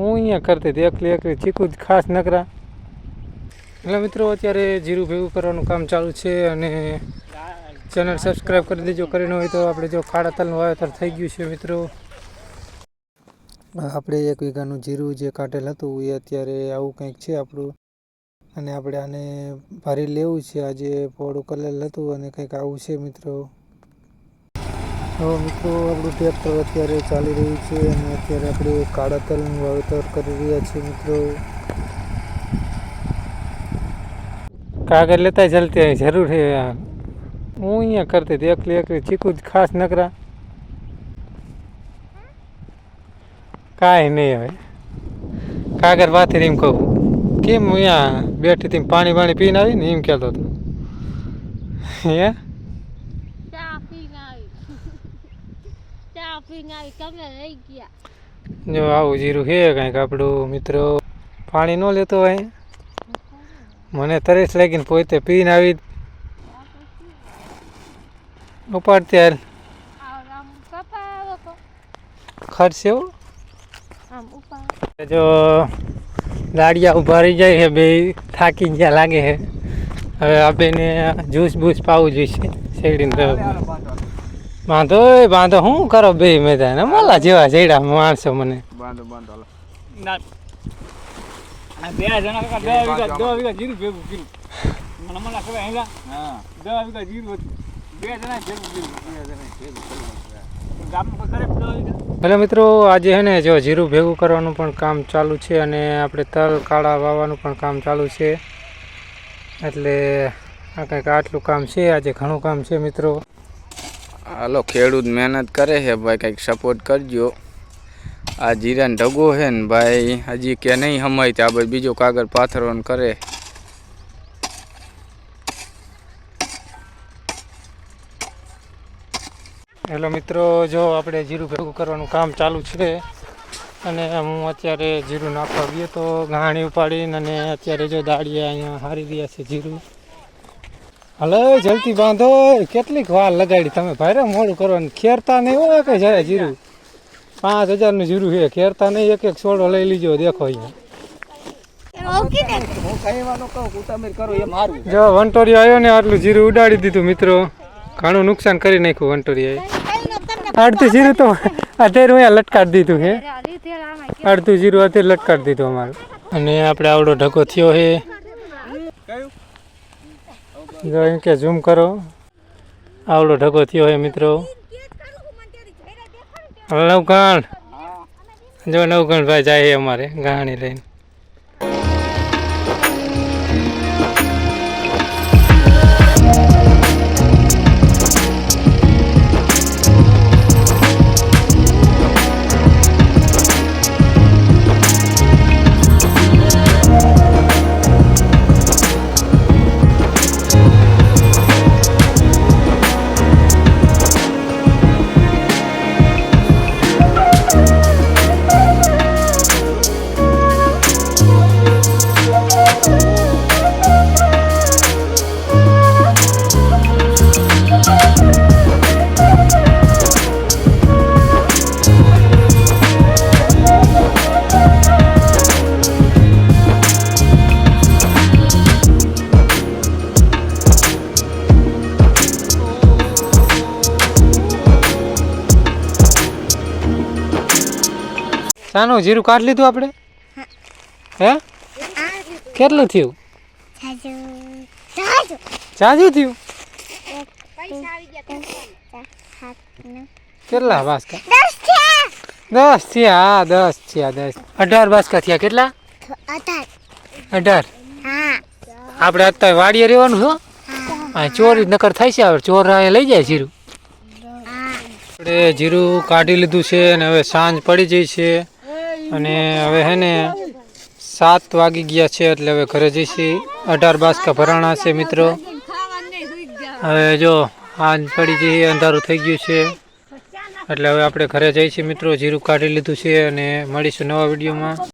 હું અહીંયા કરતી હતી એકલી એકલી ચીકુ જ ખાસ નકરા. એટલે મિત્રો અત્યારે જીરું ભેગું કરવાનું કામ ચાલુ છે અને ચેનલ સબસ્ક્રાઈબ કરી દેજો. કરીને હોય તો આપણે જો કાળા તલનું વાવેતર થઈ ગયું છે મિત્રો. આપણે 1 વીઘાનું જીરું જે કાઢેલ હતું એ અત્યારે આવું કંઈક છે આપણું. અને આપણે આને ભારી લેવું છે. આજે પોળું કરેલ હતું અને કંઈક આવું છે મિત્રો. તો મિત્રો આપણું ટ્રેક્ટર અત્યારે ચાલી રહ્યું છે અને અત્યારે આપણે કાળા તલનું વાવેતર કરી રહ્યા છીએ મિત્રો. કાગળ લેતા ચાલતી જરૂર છે. હું અહીંયા કરતી હતી એકલી એકલી ચીકુ જ ખાસ નકરા. કાંઈ નહીં હવે કાગળ વાથી એમ કહું કેમ અહીંયા બેઠી હતી પાણી પાણી પીને આવી ને એમ કહેતો હતો. હે જો આવું જીરું છે કંઈક આપણું મિત્રો. પાણી ન લેતો હોય મને તરસ લાગીને પોતે પીને આવી ઉપાડતી હાલ ખર્ચ એવું. જો દાડિયા ઉભા રહી જાય છે બે થાકી ગયા લાગે છે. હવે આ બેને જ્યુસ બૂસ પાવું જોઈશે શેરડીને બાંધો બાંધો શું કરો બે મેદાન મોલા જેવા જઈડા માણસો મને બાંધો બાંધો 2 જણા 10 વીઘા જીરું ભેગું કર્યું. મને ખબર હેલા હા 10 વીઘા જીરું હતું. 2 જણા ભેગું કર્યું. ભલે મિત્રો આજે છે ને જો જીરું ભેગું કરવાનું પણ કામ ચાલુ છે અને આપણે તલ કાળા વાવવાનું પણ કામ ચાલુ છે. એટલે આ કંઈક આટલું કામ છે આજે. ઘણું કામ છે મિત્રો. હાલો ખેડૂત મહેનત કરે છે ભાઈ, કંઈક સપોર્ટ કરજો. આ જીરાનો ઢગો છે ને ભાઈ હજી કે નહીં હમાય ત્યાં ભાઈ બીજો કાગળ પાથરવાનું કરે. હેલો મિત્રો, જો આપણે જીરું ભેગું કરવાનું કામ ચાલુ છે અને હું અત્યારે જીરું નાખવા ગયો તો ઘાણી ઉપાડીને અને અત્યારે જો દાળીએ અહીંયા હારી રહ્યા છે જીરું. હલો જલ્દી બાંધો. કેટલીક વાર લગાડી તમે ભાઈ મોડું કરવાનું. ખેરતા નહીં હોય કે જાય જીરું 5000નું જીરું છે. ખેરતા નહીં એક એક છોડો લઈ લીજો. દેખો અહીંયા જો વંટોરી આવ્યો ને આટલું જીરું ઉડાડી દીધું મિત્રો. ઘણું નુકસાન કરી નાખ્યું વંટોરીએ. અડધું જીરું તો અત્યારે અહીંયા લટકાડી દીધું છે. અડધું જીરું અત્યારે લટકાડી દીધું અમારું. અને આપણે આવડો ઢગો થયો છે. જો એમ કે ઝૂમ કરો. આવડો ઢગો થયો છે મિત્રો. નવઘણ જો નવઘણ ભાઈ જાય અમારે ગાણી લઈને. સાનું જીરું કાઢ લીધું આપણે. હે કેટલું થયું? જાજુ થયું. કેટલા બાસકા? 10 થયા. 10 થયા. 18 બાસકા થયા. કેટલા? 18. આપણે અત્યારે વાડીએ રહેવાનું છો. ચોરી નકર થાય છે. હવે ચોર લઈ જાય જીરું. આપણે જીરું કાઢી લીધું છે અને હવે સાંજ પડી જઈ છે અને હવે હે ને 7 વાગી ગયા છે એટલે હવે ઘરે જઈશી. 18 બાસકા ભરાણા છે મિત્રો. હવે જો સાંજ પડી જઈએ અંધારું થઈ ગયું છે એટલે હવે આપણે ઘરે જઈશી મિત્રો. જીરું કાઢી લીધું છે અને મળીશું નવા વિડીયોમાં.